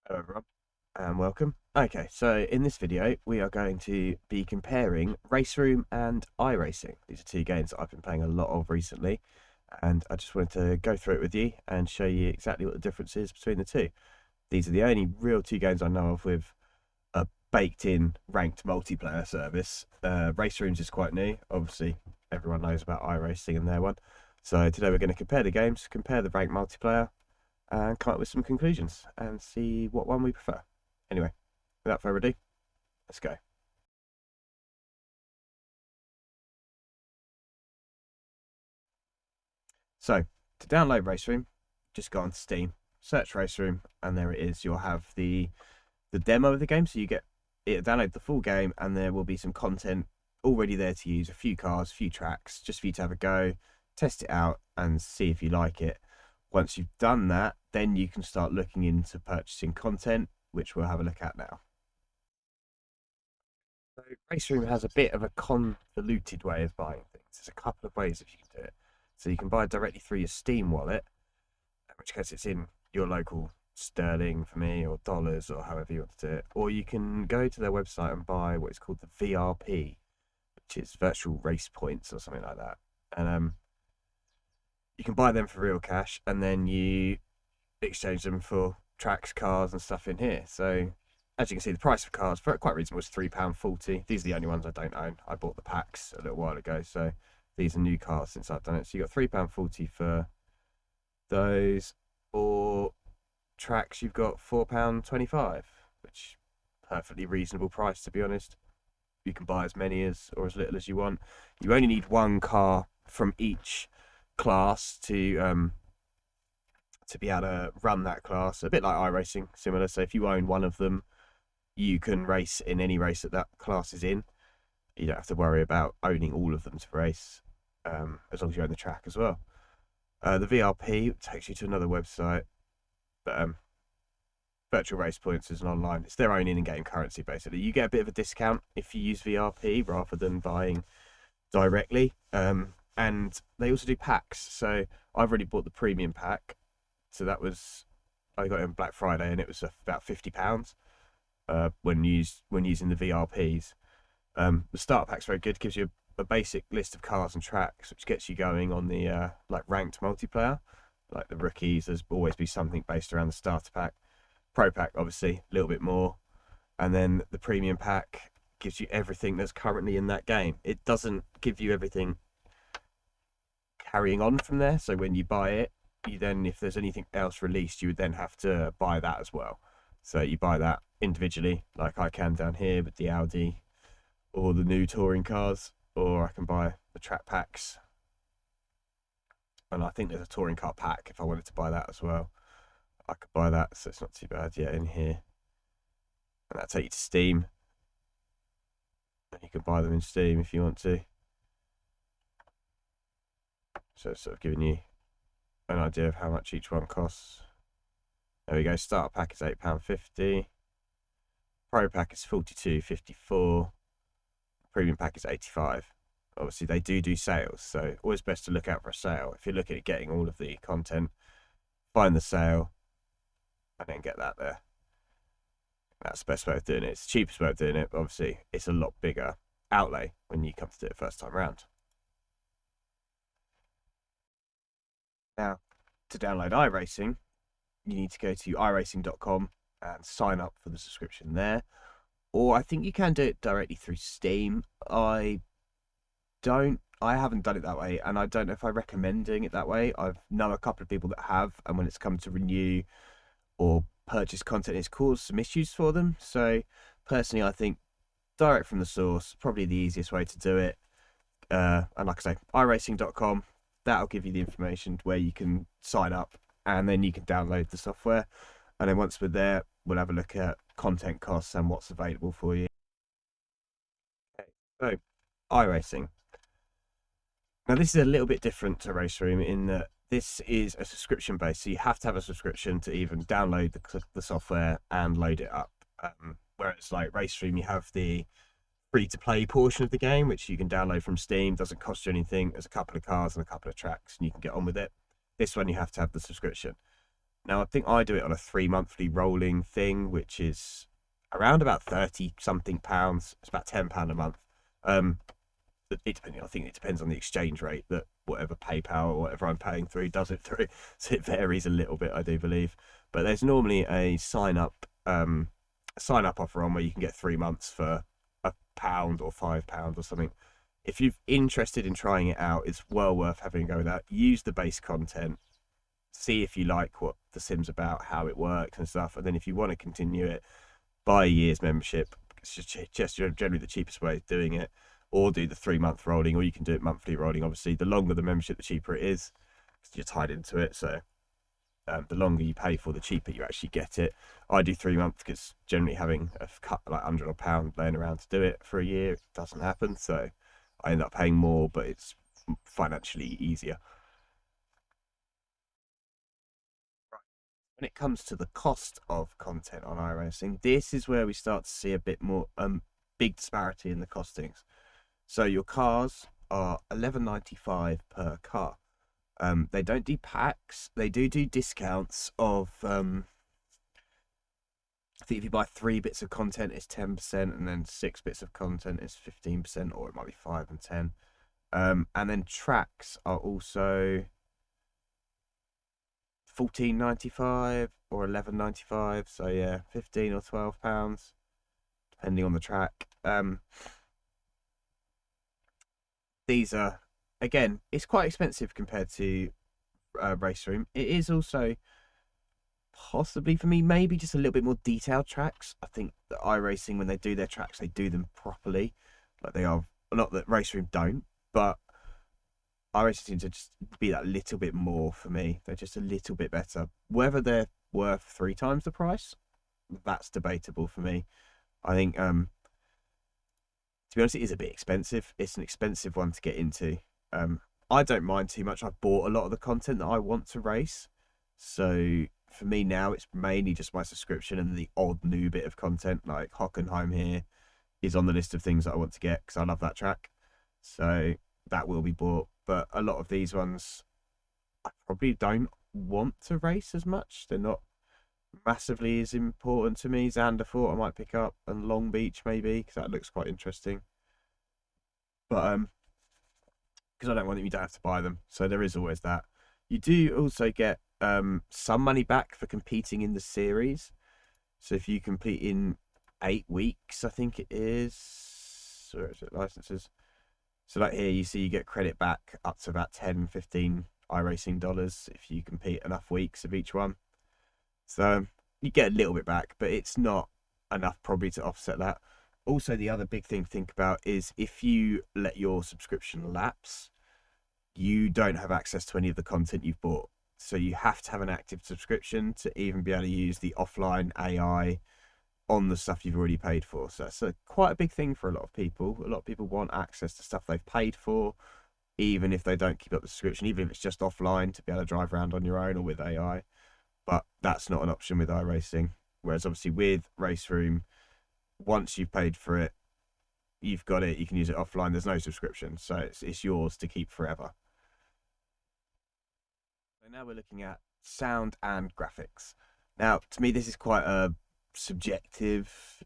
Hello everyone and welcome. Okay, so in this video we are going to be comparing Raceroom and Iracing. These are two games that I've been playing a lot of recently, and I just wanted to go through it with you and show you exactly what the difference is between the two. These are the only real two games I know of with a baked-in ranked multiplayer service. Raceroom's is quite new. Obviously, everyone knows about Iracing and their one. So today we're going to compare the games, compare the ranked multiplayer, and come up with some conclusions and see what one we prefer. Anyway, without further ado, let's go. So, to download Raceroom, just go on Steam, search Raceroom, and there it is. You'll have the demo of the game, so you get it download the full game, and there will be some content already there to use, a few cars, a few tracks, just for you to have a go, test it out, and see if you like it. Once you've done that, then you can start looking into purchasing content, which we'll have a look at now. So Raceroom has a bit of a convoluted way of buying things. There's a couple of ways that you can do it. So you can buy directly through your Steam wallet, in which case it's in your local sterling for me, or dollars, or however you want to do it. Or you can go to their website and buy what is called the VRP, which is virtual race points or something like that. And you can buy them for real cash, and then you exchange them for tracks, cars, and stuff in here. So as you can see, the price of cars for quite reasonable is £3.40. These are the only ones I don't own. I bought the packs a little while ago, so these are new cars since I've done it. So you got £3.40 for those, or tracks you've got £4.25, which perfectly reasonable price, to be honest. You can buy as many as or as little as you want. You only need one car from each class to be able to run that class, a bit like iRacing, similar. So if you own one of them, you can race in any race that that class is in. You don't have to worry about owning all of them to race, as long as you own the track as well. The VRP takes you to another website, but Virtual Race Points is an online. It's their own in-game currency, basically. You get a bit of a discount if you use VRP rather than buying directly. And they also do packs. So I've already bought the premium pack. So that was, I got it on Black Friday, and it was about £50 when using the VRPs. The starter pack's very good. Gives you a basic list of cars and tracks, which gets you going on the like ranked multiplayer, like the rookies. There's always be something based around the starter pack. Pro pack, obviously, a little bit more, and then the premium pack gives you everything that's currently in that game. It doesn't give you everything carrying on from there. So when you buy it, you then, if there's anything else released, you would then have to buy that as well. So you buy that individually, like I can down here with the Audi or the new touring cars, or I can buy the track packs. And I think there's a touring car pack if I wanted to buy that as well. I could buy that, so it's not too bad yet in here. And that'll take you to Steam. And you can buy them in Steam if you want to. So it's sort of giving you an idea of how much each one costs. There we go. Starter pack is £8.50. Pro pack is £42.54. Premium pack is £85. Obviously, they do sales, so always best to look out for a sale. If you're looking at getting all of the content, find the sale and then get that there. That's the best way of doing it. It's the cheapest way of doing it, but obviously it's a lot bigger outlay when you come to do it first time around. Now, to download iRacing, you need to go to iracing.com and sign up for the subscription there. Or I think you can do it directly through Steam. I haven't done it that way, and I don't know if I recommend doing it that way. I've known a couple of people that have, and when it's come to renew or purchase content, it's caused some issues for them. So personally, I think direct from the source, probably the easiest way to do it. And like I say, iracing.com, that'll give you the information where you can sign up, and then you can download the software. And then once we're there, we'll have a look at content costs and what's available for you. Okay, so iRacing. Now this is a little bit different to Raceroom in that this is a subscription base, so you have to have a subscription to even download the software and load it up. Whereas like Raceroom, you have the free-to-play portion of the game, which you can download from Steam, doesn't cost you anything. There's a couple of cars and a couple of tracks, and you can get on with it. This one, you have to have the subscription. Now, I think I do it on a 3 monthly rolling thing, which is around about 30 something pounds. It's about £10 a month. Um, I think it depends on the exchange rate that whatever PayPal or whatever I'm paying through does it through. So it varies a little bit, I do believe. But there's normally a sign up offer on where you can get 3 months for £1 or £5 or something. If you're interested in trying it out, it's well worth having a go with that. Use the base content, see if you like what the sim's about, how it works and stuff, and then if you want to continue it, buy a year's membership. It's just generally the cheapest way of doing it, or do the 3 month rolling, or you can do it monthly rolling. Obviously, the longer the membership, the cheaper it is. You're tied into it, so the longer you pay for, the cheaper you actually get it. I do 3 months because generally having a cut like £100 laying around to do it for a year doesn't happen, so I end up paying more, but it's financially easier. When it comes to the cost of content on iRacing, this is where we start to see a bit more big disparity in the costings. So your cars are 11.95 per car. They don't do packs. They do discounts of I think if you buy 3 bits of content, it's 10%, and then 6 bits of content is 15%, or it might be 5 and 10. And then tracks are also 14.95 or 11.95. So yeah, £15 or £12, depending on the track. These are, again, it's quite expensive compared to Raceroom. It is also possibly for me maybe just a little bit more detailed tracks. I think that iRacing, when they do their tracks, they do them properly. Like they are, not that Raceroom don't, but iRacing seem to just be that little bit more for me. They're just a little bit better. Whether they're worth 3 times the price, that's debatable for me. I think to be honest, it is a bit expensive. It's an expensive one to get into. I don't mind too much. I've bought a lot of the content that I want to race. So for me now, it's mainly just my subscription and the odd new bit of content. Like Hockenheim here is on the list of things that I want to get because I love that track. So that will be bought. But a lot of these ones, I probably don't want to race as much. They're not massively as important to me. Zanderfort I might pick up, and Long Beach maybe, because that looks quite interesting. But because I don't want them, you don't have to buy them. So there is always that. You do also get some money back for competing in the series. So if you compete in 8 weeks, I think it is. Where is it? Licenses. So like here, you see you get credit back up to about 10, 15 iRacing dollars if you compete enough weeks of each one. So you get a little bit back, but it's not enough probably to offset that. Also, the other big thing to think about is if you let your subscription lapse, you don't have access to any of the content you've bought. So you have to have an active subscription to even be able to use the offline AI on the stuff you've already paid for. So that's quite a big thing for a lot of people. A lot of people want access to stuff they've paid for, even if they don't keep up the subscription, even if it's just offline to be able to drive around on your own or with AI. But that's not an option with iRacing. Whereas obviously with Raceroom, once you've paid for it, you've got it, you can use it offline. There's no subscription, so it's yours to keep forever. So now we're looking at sound and graphics. Now, to me, this is quite a subjective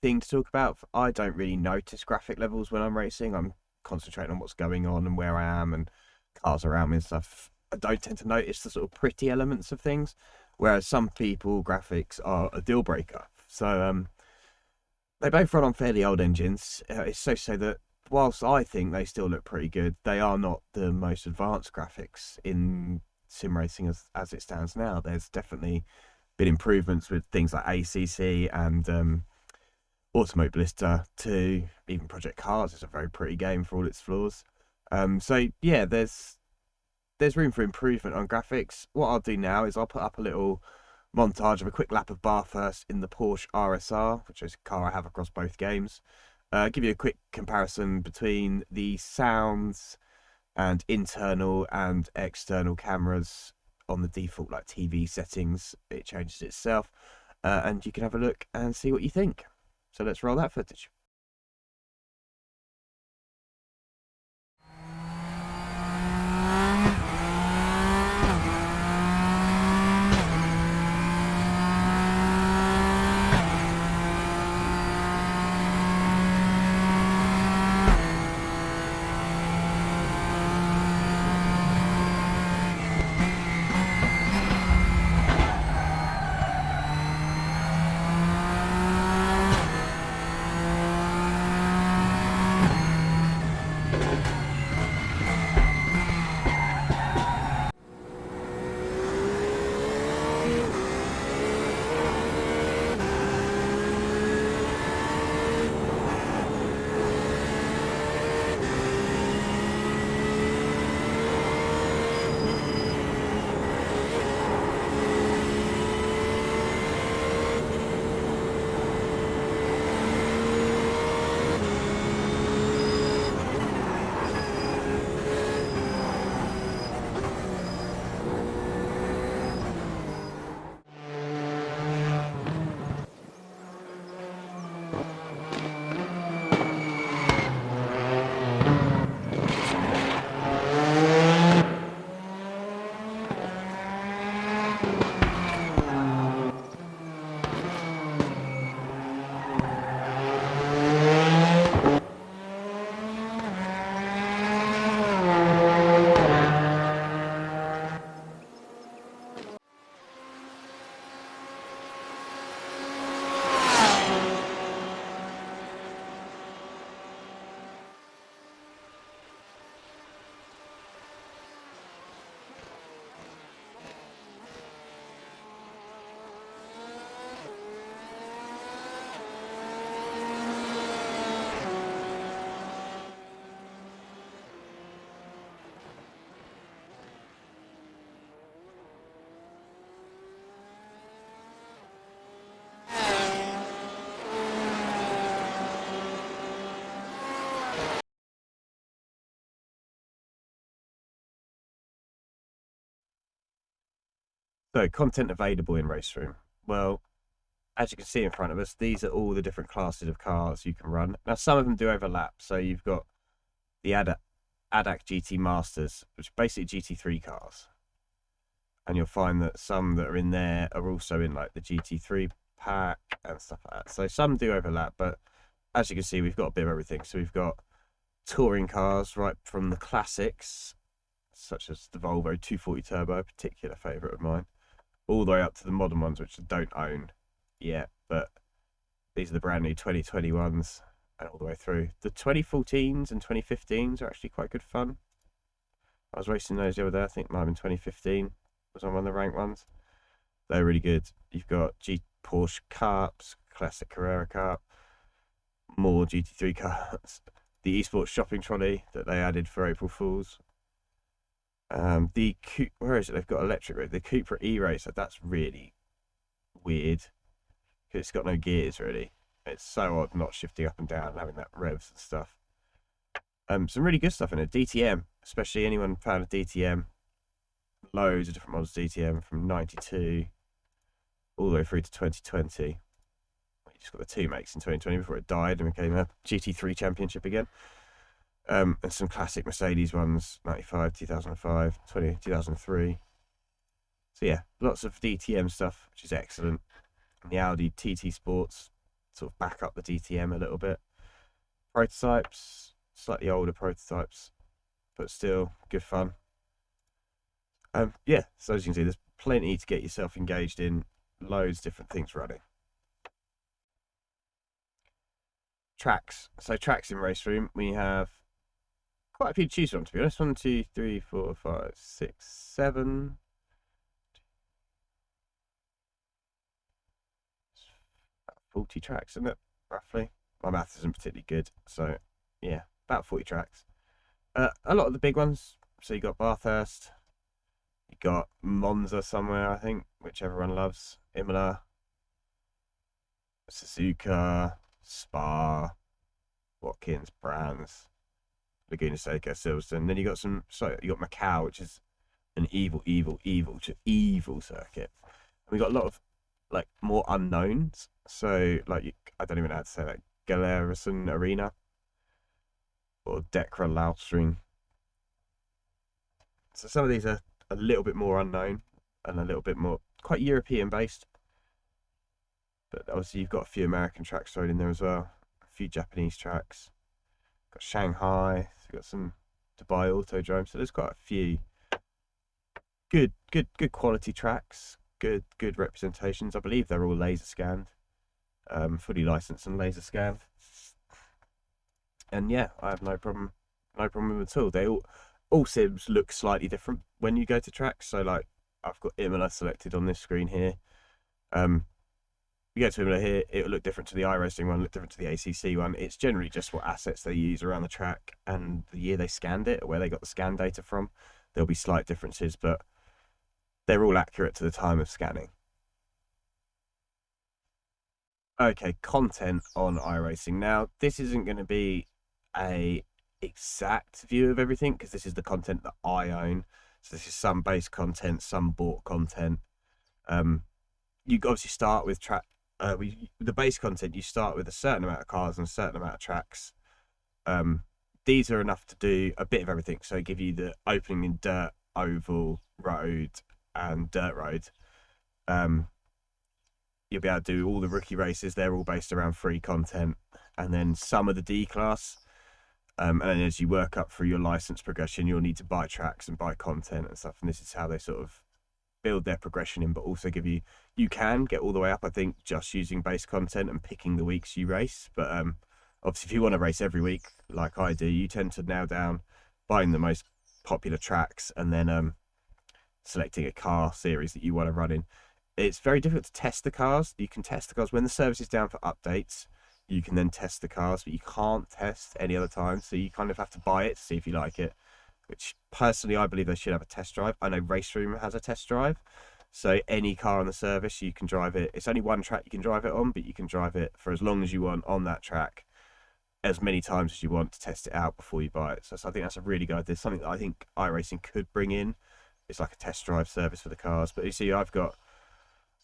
thing to talk about. I don't really notice graphic levels when I'm racing. I'm concentrating on what's going on and where I am and cars around me and stuff. I don't tend to notice the sort of pretty elements of things, whereas some people, graphics are a deal breaker. So they both run on fairly old engines. It's so to say that whilst I think they still look pretty good, they are not the most advanced graphics in sim racing as it stands now. There's definitely been improvements with things like ACC and Automobilista to even Project Cars is a very pretty game for all its flaws. So yeah, there's room for improvement on graphics. What I'll do now is I'll put up a little montage of a quick lap of Bathurst in the Porsche RSR, which is a car I have across both games. Give you a quick comparison between the sounds and internal and external cameras on the default like TV settings. It changes itself, and you can have a look and see what you think. So let's roll that footage. So, content available in Raceroom. Well, as you can see in front of us, these are all the different classes of cars you can run. Now, some of them do overlap. So, you've got the ADAC GT Masters, which are basically GT3 cars. And you'll find that some that are in there are also in like the GT3 pack and stuff like that. So, some do overlap, but as you can see, we've got a bit of everything. So, we've got touring cars right from the classics, such as the Volvo 240 Turbo, a particular favourite of mine, all the way up to the modern ones, which I don't own yet, but these are the brand new 2021s and all the way through. The 2014s and 2015s are actually quite good fun. I was racing those the other day. I think mine in 2015 was on one of the ranked ones. They're really good. You've got Porsche Cups, Classic Carrera Cup, more GT3 cars, the esports shopping trolley that they added for April Fools. Where is it? They've got electric. The Cupra E-Racer. That's really weird because it's got no gears really. It's so odd not shifting up and down and having that revs and stuff. Some really good stuff in it. DTM, especially anyone fan of DTM. Loads of different models of DTM from 92 all the way through to 2020. You just got the two makes in 2020 before it died and became a GT3 championship again. And some classic Mercedes ones, 95, 2005, 2003. So yeah, lots of DTM stuff, which is excellent. And the Audi TT Sports sort of back up the DTM a little bit. Prototypes, slightly older prototypes, but still good fun. Yeah, so as you can see, there's plenty to get yourself engaged in. Loads of different things running. Tracks. So tracks in Raceroom, we have quite a few to choose from, to be honest. 1, 2, 3, 4, 5, 6, 7. 40 tracks, isn't it? Roughly. My math isn't particularly good, so yeah, about 40 tracks. A lot of the big ones. So you got Bathurst, you got Monza somewhere, I think, which everyone loves. Imola, Suzuka, Spa, Watkins, Brands, Laguna Seca, Silverstone. Then you got you got Macau, which is an evil circuit. And we got a lot of like more unknowns. So like I don't even know how to say that. Galerison Arena or Dekra Lautstring. So some of these are a little bit more unknown and a little bit more quite European based. But obviously you've got a few American tracks thrown in there as well. A few Japanese tracks. Got Shanghai. So you've got some Dubai Autodrome. So there's quite a few good quality tracks. Good representations. I believe they're all laser scanned. Fully licensed and laser scanned. And yeah, I have no problem with them at all. They all sims look slightly different when you go to tracks. So like I've got Imola selected on this screen here. You go to Imola here, it'll look different to the iRacing one, look different to the ACC one. It's generally just what assets they use around the track and the year they scanned it, or where they got the scan data from. There'll be slight differences, but they're all accurate to the time of scanning. Okay, content on iRacing. Now, this isn't going to be a exact view of everything because this is the content that I own. So this is some base content, some bought content. You obviously start with the base content. You start with a certain amount of cars and a certain amount of tracks. These are enough to do a bit of everything. So give you the opening in dirt, oval, road, and dirt road. You'll be able to do all the rookie races. They're all based around free content, and then some of the D class. And then as you work up through your license progression, you'll need to buy tracks and buy content and stuff. And this is how they sort of build their progression in, but also you can get all the way up, I think, just using base content and picking the weeks you race. But obviously, if you want to race every week, like I do, you tend to nail down buying the most popular tracks and then selecting a car series that you want to run in. It's very difficult to test the cars. You can test the cars when the service is down for updates. You can then test the cars, but you can't test any other time. So you kind of have to buy it to see if you like it, which personally I believe they should have a test drive. I know Raceroom has a test drive. So any car on the service, you can drive it. It's only one track you can drive it on, but you can drive it for as long as you want on that track, as many times as you want to test it out before you buy it. So I think that's a really good idea. Something that I think iRacing could bring in it's like a test drive service for the cars. But you see, I've got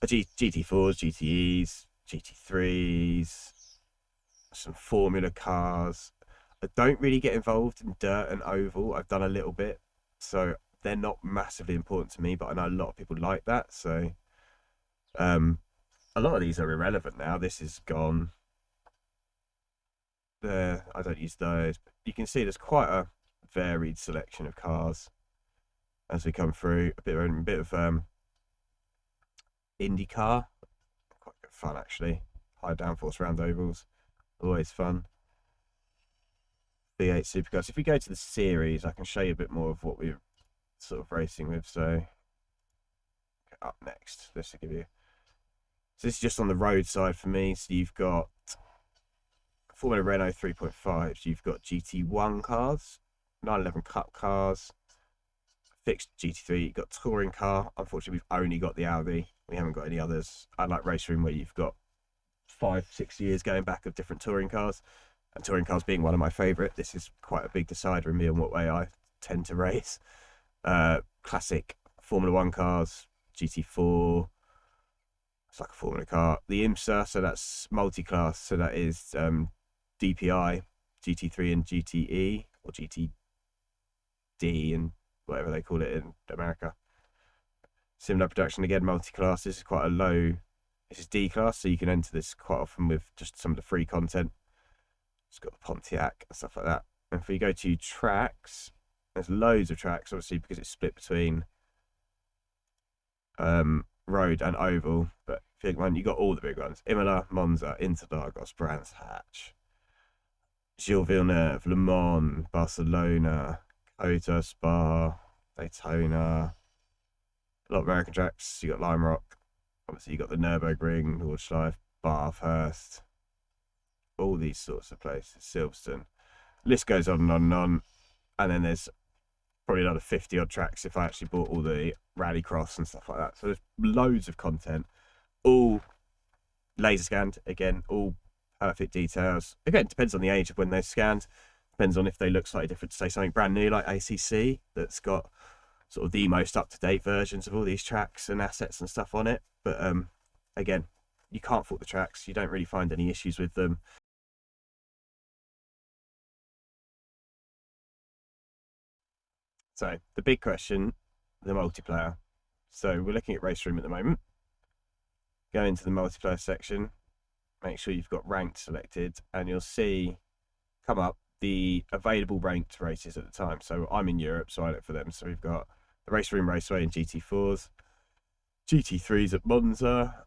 GT4s, GTEs, GT3s, some Formula cars. I don't really get involved in dirt and oval. I've done a little bit, so they're not massively important to me. But I know a lot of people like that, so a lot of these are irrelevant now. This is gone. There, I don't use those. But you can see there's quite a varied selection of cars as we come through. A bit of IndyCar, quite good fun actually. High downforce round ovals, always fun. V8 supercars. If we go to the series, I can show you a bit more of what we're sort of racing with. So up next, this will give you. So this is just on the road side for me. So you've got Formula Renault 3.5s. You've got GT1 cars, 911 Cup cars, fixed GT3. You've got touring car. Unfortunately, we've only got the Audi. We haven't got any others. I like Raceroom, where you've got 5-6 years going back of different touring cars, and touring cars being one of my favourite. This is quite a big decider in me on what way I tend to race. Classic Formula 1 cars, GT4. It's like a Formula car. The IMSA, so that's multi-class. So that is DPI, GT3 and GTE, or GTD and whatever they call it in America. Similar production, again, multi-class. This is quite a low. This is D class, so you can enter this quite often with just some of the free content. It's got the Pontiac and stuff like that. And if we go to tracks, there's loads of tracks, obviously, because it's split between road and oval. But if you got all the big ones: Imola, Monza, Interlagos, Brands Hatch, Gilles Villeneuve, Le Mans, Barcelona, Kota, Spa, Daytona. A lot of American tracks. You got Lime Rock. Obviously, you got the Nürburgring, Nordschleife, Bathurst, all these sorts of places, Silverstone. List goes on and on and on. And then there's probably another 50 odd tracks if I actually bought all the Rallycross and stuff like that. So there's loads of content, all laser scanned. Again, all perfect details. Again, it depends on the age of when they're scanned. Depends on if they look slightly different. Say something brand new like ACC that's got sort of the most up-to-date versions of all these tracks and assets and stuff on it. But again, you can't fault the tracks. You don't really find any issues with them. So the big question, the multiplayer. So we're looking at Raceroom at the moment. Go into the multiplayer section, make sure you've got ranked selected, and you'll see come up the available ranked races at the time. So I'm in Europe, so I look for them. So we've got the Raceroom Raceway in GT4s, GT3s at Monza.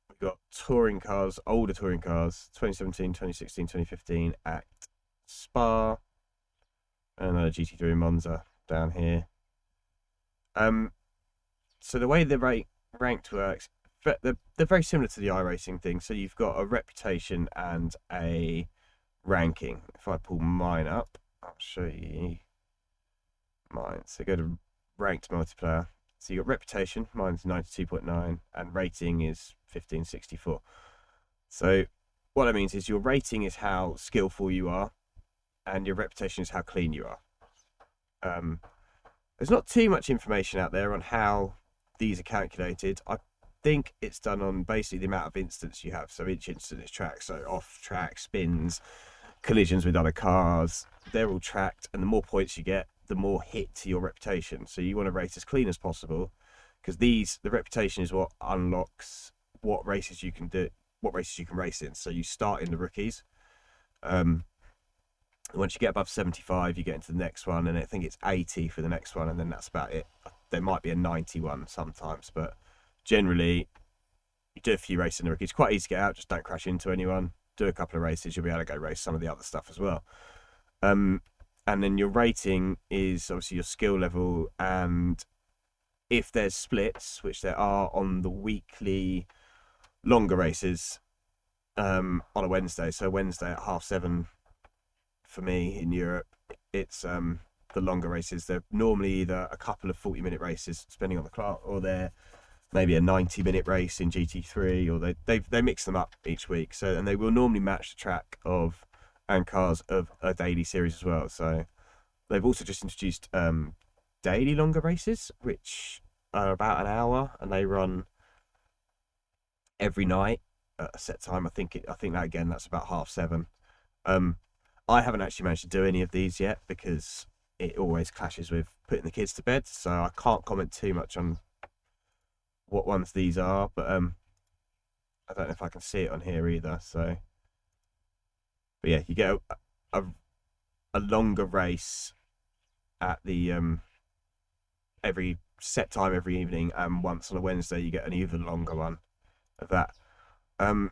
We've got touring cars, older touring cars, 2017, 2016, 2015 at Spa, and another GT3 in Monza down here. So the way the ranked works, they're very similar to the iRacing thing. So you've got a reputation and a ranking. If I pull mine up, I'll show you mine. So go to ranked multiplayer. So you got reputation, mine's 92.9, and rating is 1564. So what that means is your rating is how skillful you are, and your reputation is how clean you are. There's not too much information out there on how these are calculated. I think it's done on basically the amount of instance you have. So each instance is tracked. So off track, spins, collisions with other cars, they're all tracked. And the more points you get, the more hit to your reputation. So you want to race as clean as possible, because the reputation is what unlocks what races you can do, what races you can race in. So you start in the rookies. Once you get above 75, you get into the next one, and I think it's 80 for the next one, and then that's about it. There might be a 91 sometimes, but generally, you do a few races in the rookies. It's quite easy to get out, just don't crash into anyone. Do a couple of races, you'll be able to go race some of the other stuff as well. And then your rating is obviously your skill level, and if there's splits, which there are on the weekly longer races on a Wednesday, so Wednesday at 7:30 for me in Europe, it's the longer races. They're normally either a couple of 40-minute races, depending on the class, or they're maybe a 90-minute race in GT3, or they mix them up each week. So, and they will normally match the track and cars of a daily series as well. So they've also just introduced daily longer races, which are about an hour, and they run every night at a set time. I think that again, that's about 7:30. Um, I haven't actually managed to do any of these yet because it always clashes with putting the kids to bed, so I can't comment too much on what ones these are. But I don't know if I can see it on here either. So, but yeah, you get a, a longer race at the every set time every evening, and once on a Wednesday you get an even longer one of that. Um,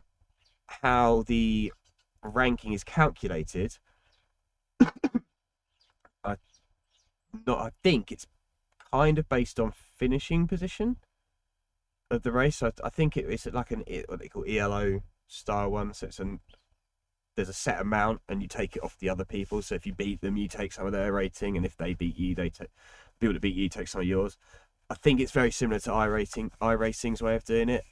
how the ranking is calculated, I not I think it's kind of based on finishing position of the race. I think it's like what they call ELO style one. So there's a set amount, and you take it off the other people. So if you beat them, you take some of their rating, and if they beat you, they take people that beat you take some of yours. I think it's very similar to iRacing's way of doing it.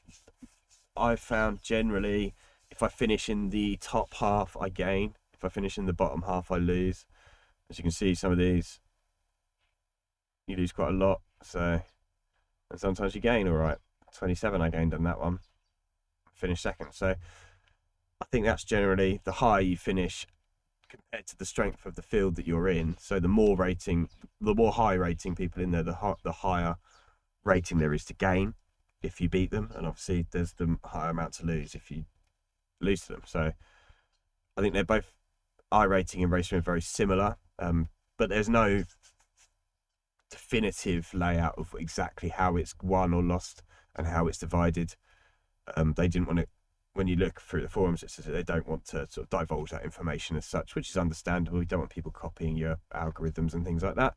I've found generally, if I finish in the top half, I gain. If I finish in the bottom half, I lose. As you can see, some of these you lose quite a lot. So, and sometimes you gain. All right, 27 I gained on that one. Finished second. So I think that's generally the higher you finish compared to the strength of the field that you're in. So the more high rating people in there, the higher rating there is to gain if you beat them, and obviously there's the higher amount to lose if you lose to them. So I think they're both iRating and Raceroom are very similar, but there's no definitive layout of exactly how it's won or lost and how it's divided. They didn't want to. When you look through the forums, it says that they don't want to sort of divulge that information as such, which is understandable. You don't want people copying your algorithms and things like that.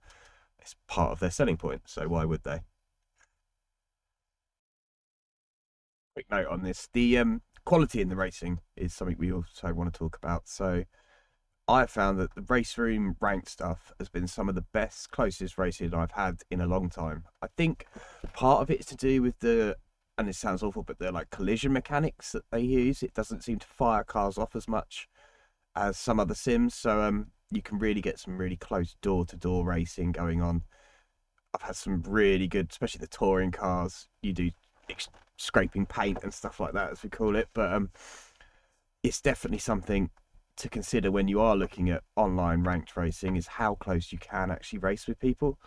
It's part of their selling point, so why would they? Quick note on this: the quality in the racing is something we also want to talk about. So I have found that the race room ranked stuff has been some of the best, closest racing I've had in a long time. I think part of it is to do with and it sounds awful, but the like collision mechanics that they use. It doesn't seem to fire cars off as much as some other sims, so you can really get some really close door-to-door racing going on. I've had some really good, especially the touring cars. You do scraping paint and stuff like that, as we call it, but it's definitely something to consider when you are looking at online ranked racing, is how close you can actually race with people.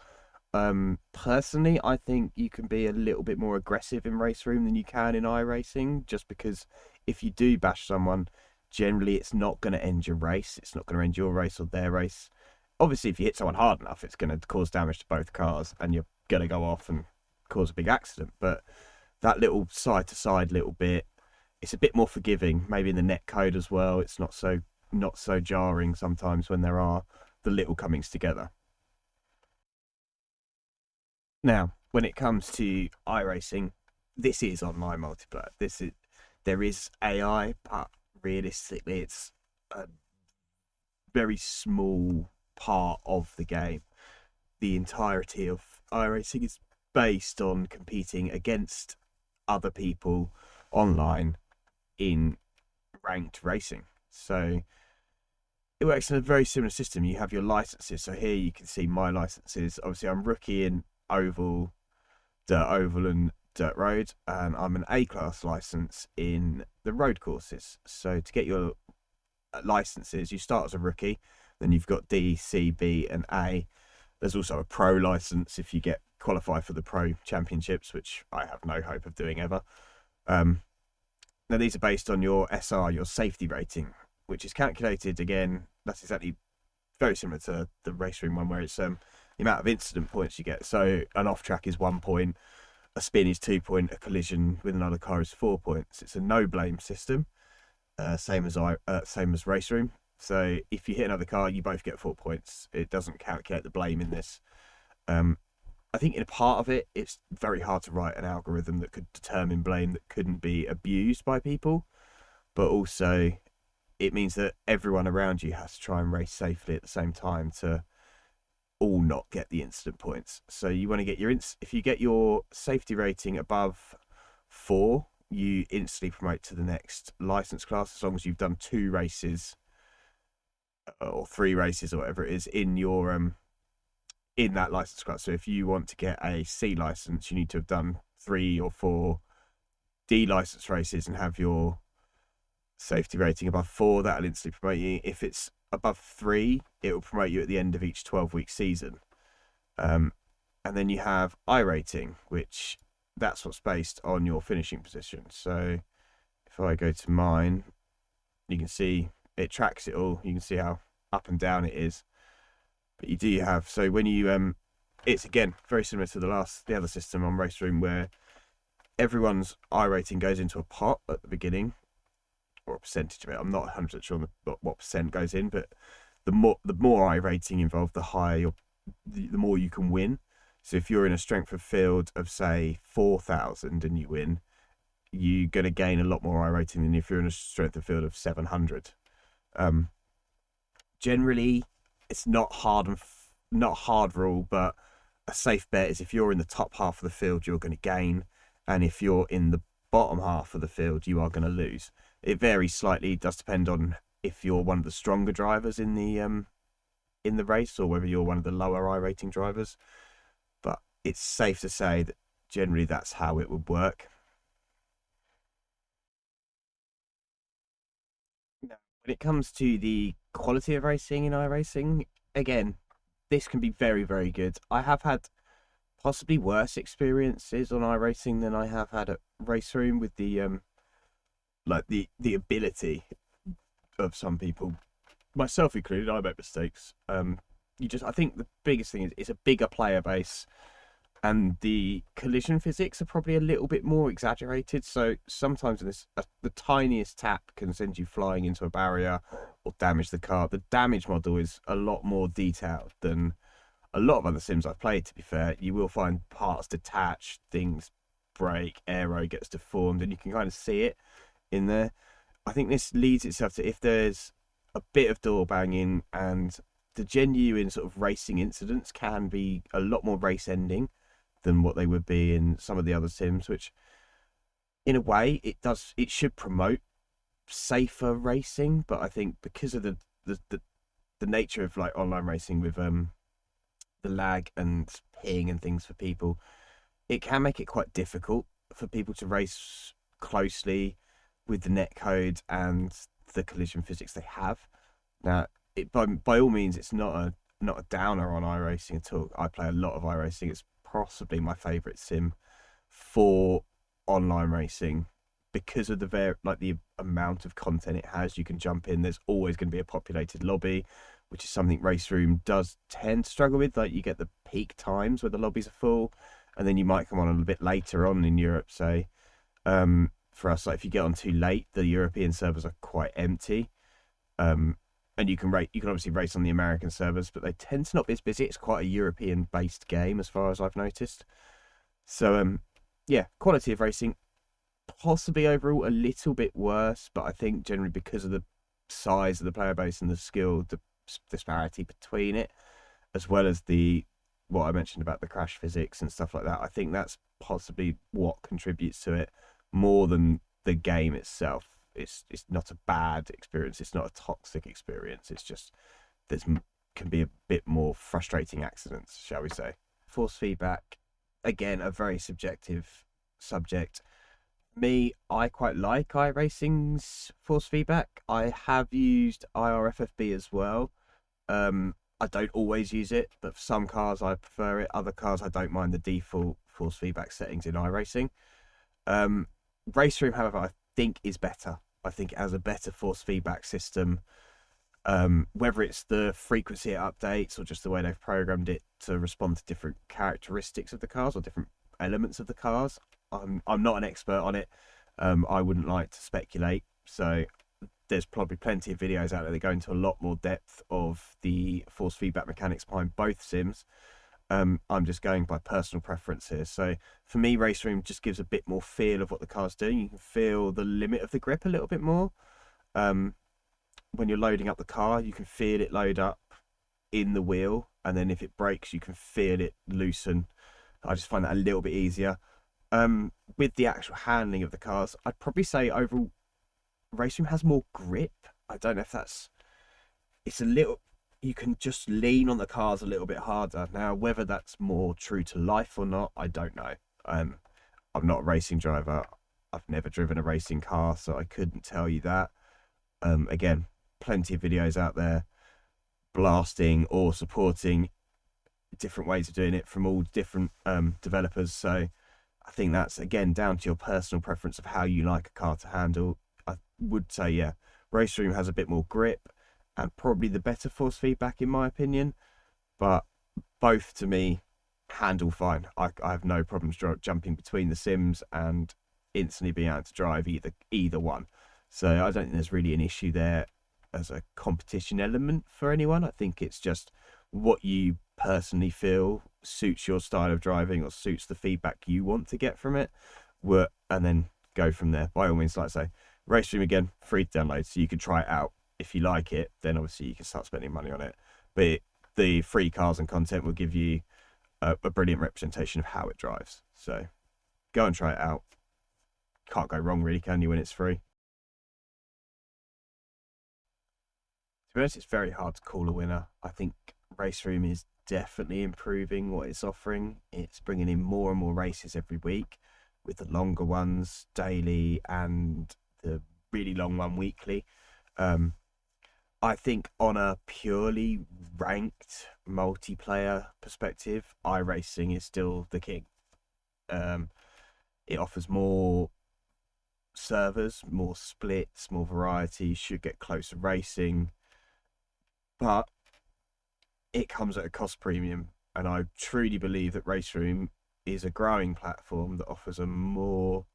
Personally, I think you can be a little bit more aggressive in race room than you can in iRacing, just because if you do bash someone, generally it's not going to end your race. It's not going to end your race or their race. Obviously, if you hit someone hard enough, it's going to cause damage to both cars and you're going to go off and cause a big accident. But that little side to side little bit, it's a bit more forgiving. Maybe in the net code as well, it's not so jarring sometimes when there are the little comings together. Now, when it comes to iRacing, this is online multiplayer. There is AI, but realistically, it's a very small part of the game. The entirety of iRacing is based on competing against other people online in ranked racing. So it works in a very similar system. You have your licenses. So here you can see my licenses. Obviously, I'm rookie in oval, dirt oval, and dirt road, and I'm an A class license in the road courses. So to get your licenses, you start as a rookie, then you've got D, C, B, and A. There's also a pro license if you get qualified for the pro championships, which I have no hope of doing ever. Now these are based on your SR, your safety rating, which is calculated again. That's exactly very similar to the race room one, where it's the amount of incident points you get. So an off track is 1 point, a spin is 2 points, a collision with another car is 4 points. It's a no blame system, same as race room. So if you hit another car, you both get 4 points. It doesn't calculate the blame in this. I think in a part of it, it's very hard to write an algorithm that could determine blame that couldn't be abused by people, but also it means that everyone around you has to try and race safely at the same time to all not get the incident points. So you want to get if you get your safety rating above 4, you instantly promote to the next license class, as long as you've done 2 races or 3 races or whatever it is in in that license class. So if you want to get a C license, you need to have done 3 or 4 D license races and have your safety rating above 4. That'll instantly promote you. If it's above 3, it will promote you at the end of each 12-week season. And then you have Iracing, which that's what's based on your finishing position. So if I go to mine, you can see it tracks it all. You can see how up and down it is. But you do have, so when you it's again very similar to the other system on Raceroom, where everyone's I-rating goes into a pot at the beginning, or a percentage of it. I'm not 100% sure on what percent goes in, but the more I-rating involved, the higher the more you can win. So if you're in a strength of field of say 4,000 and you win, you're going to gain a lot more I-rating than if you're in a strength of field of 700. Generally, it's not not a hard rule, but a safe bet is if you're in the top half of the field, you're going to gain, and if you're in the bottom half of the field, you are going to lose. It varies slightly. It does depend on if you're one of the stronger drivers in the race, or whether you're one of the lower I-rating drivers. But it's safe to say that generally that's how it would work. Now, when it comes to the quality of racing in iRacing, again, this can be very, very good. I have had possibly worse experiences on iRacing than I have had at Raceroom with the like the ability of some people, myself included. I make mistakes. I think the biggest thing is it's a bigger player base, and the collision physics are probably a little bit more exaggerated. So sometimes the tiniest tap can send you flying into a barrier or damage the car. The damage model is a lot more detailed than a lot of other sims I've played, to be fair. You will find parts detach, things break, aero gets deformed, and you can kind of see it in there. I think this leads itself to, if there's a bit of door banging, and the genuine sort of racing incidents can be a lot more race ending than what they would be in some of the other sims, which in a way it should promote safer racing. But I think because of the nature of like online racing with the lag and ping and things for people, it can make it quite difficult for people to race closely with the net code and the collision physics they have. Now, by all means, it's not a downer on iRacing at all. I play a lot of iRacing. It's possibly my favourite sim for online racing because of the amount of content it has. You can jump in. There's always going to be a populated lobby, which is something Raceroom does tend to struggle with. Like, you get the peak times where the lobbies are full, and then you might come on a little bit later on in Europe, say. For us, like, if you get on too late, the European servers are quite empty. And you can obviously race on the American servers, but they tend to not be as busy. It's quite a European-based game, as far as I've noticed. So, yeah, quality of racing possibly overall a little bit worse, but I think generally because of the size of the player base and the skill disparity between it, as well as what I mentioned about the crash physics and stuff like that, I think that's possibly what contributes to it more than the game itself. It's not a bad experience. It's not a toxic experience. It's just can be a bit more frustrating accidents, shall we say. Force feedback, again, a very subjective subject. Me, I quite like iRacing's force feedback. I have used IRFFB as well. I don't always use it, but for some cars I prefer it. Other cars I don't mind the default force feedback settings in iRacing. Raceroom, however, I think is better. I think it has a better force feedback system. Whether it's the frequency it updates or just the way they've programmed it to respond to different characteristics of the cars or different elements of the cars, I'm not an expert on it. I wouldn't like to speculate. So there's probably plenty of videos out there that go into a lot more depth of the force feedback mechanics behind both sims. I'm just going by personal preference here. So for me, Raceroom just gives a bit more feel of what the car's doing. You can feel the limit of the grip a little bit more. When you're loading up the car, you can feel it load up in the wheel, and then if it breaks, you can feel it loosen. I just find that a little bit easier. With the actual handling of the cars, I'd probably say overall, Raceroom has more grip. I don't know if it's a little. you can just lean on the cars a little bit harder. Now, whether that's more true to life or not, I don't know. I'm not a racing driver. I've never driven a racing car, so I couldn't tell you that. Again, plenty of videos out there blasting or supporting different ways of doing it from all different developers. So I think that's again down to your personal preference of how you like a car to handle. I would say, yeah, Raceroom has a bit more grip and probably the better force feedback in my opinion, but both to me handle fine. I have no problems jumping between the sims and instantly being able to drive either one. So I don't think there's really an issue there as a competition element for anyone. I think it's just what you personally feel suits your style of driving or suits the feedback you want to get from it. And then go from there. By all means, like I say, Raceroom again, free to download, so you can try it out. If you like it, then obviously you can start spending money on it. But the free cars and content will give you a brilliant representation of how it drives. So go and try it out. Can't go wrong, really, can you, when it's free? To be honest, it's very hard to call a winner. I think Raceroom is definitely improving what it's offering. It's bringing in more and more races every week, with the longer ones daily and the really long one weekly. I think on a purely ranked multiplayer perspective, iRacing is still the king. Um, it offers more servers, more splits, more variety, should get closer racing, but it comes at a cost premium. And I truly believe that Raceroom is a growing platform that offers a more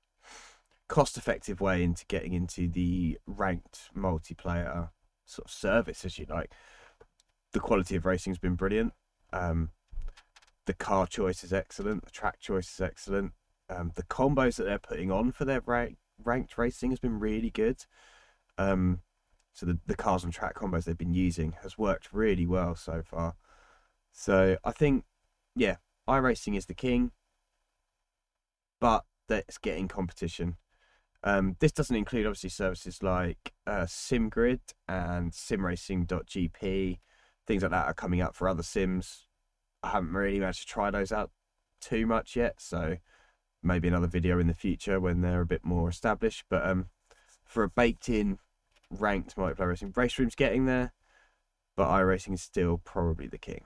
cost effective way into getting into the ranked multiplayer sort of service, as you like. The quality of racing has been brilliant. The car choice is excellent. The track choice is excellent. The combos that they're putting on for their ranked racing has been really good. So the cars and track combos they've been using has worked really well so far. So I think, yeah, iRacing is the king, but that's getting competition. This doesn't include obviously services like SimGrid and SimRacing.gp. Things like that are coming up for other sims. I haven't really managed to try those out too much yet, so maybe another video in the future when they're a bit more established. But for a baked-in ranked multiplayer racing, Raceroom's getting there, but iRacing is still probably the king.